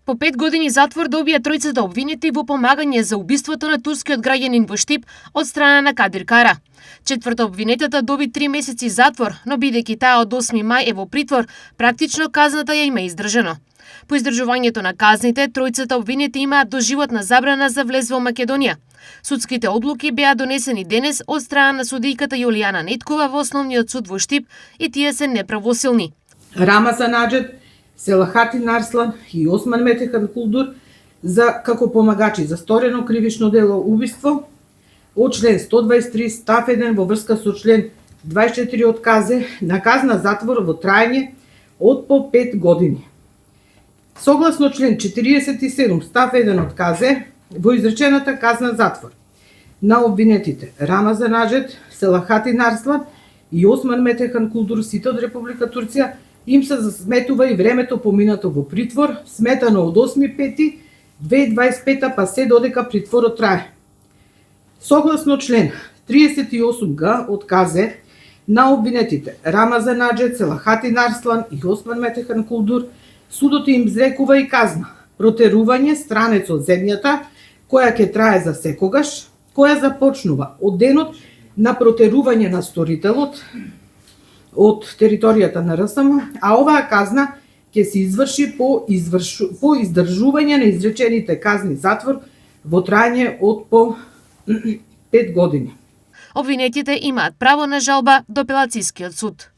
По 5 години затвор добија тројцата обвинети во помагање за убиството на турскиот граѓанин во Штип од страна на Кадир Кара. Четврто обвинетата доби 3 месеци затвор, но бидејќи таа од 8 мај е во притвор, практично казната ја има издржано. По издржувањето на казните, тројцата обвинети имаат доживотна забрана за влез во Македонија. Судските одлуки беа донесени денес од страна на судијката Јулијана Неткова во Основниот суд во Штип и тие се неправосилни. Рамазан Аџет, Селахатин Арслан и Осман Метехан Кулдур како помагачи за сторено кривично дело убиство од член 123 став 1 во врска со член 24 од КАЗЕ на казна затвор во трајање од по 5 години. Согласно член 47 став 1 од КАЗЕ, во изречената казна затвор на обвинетите Рамазан Аџет, Селахатин Арслан и Осман Метехан Кулдур, сите од Република Турција, им се засметува и времето поминато во притвор, сметано од 8.5.2025 па се додека притворот трае. Согласно член 38г од КАЗЕ на обвинетите Рамазан Аџет, Селахатин Арслан и Осман Метехан Кулдур, судот им изрекува и казна протерување странец од земјата, која ќе трае за секогаш, која започнува од денот на протерување на сторителот од територијата на РСМ, а оваа казна ќе се изврши по издржување на изречените казни затвор во трајање од по 5 години. Обвинетите имаат право на жалба до апелацијскиот суд.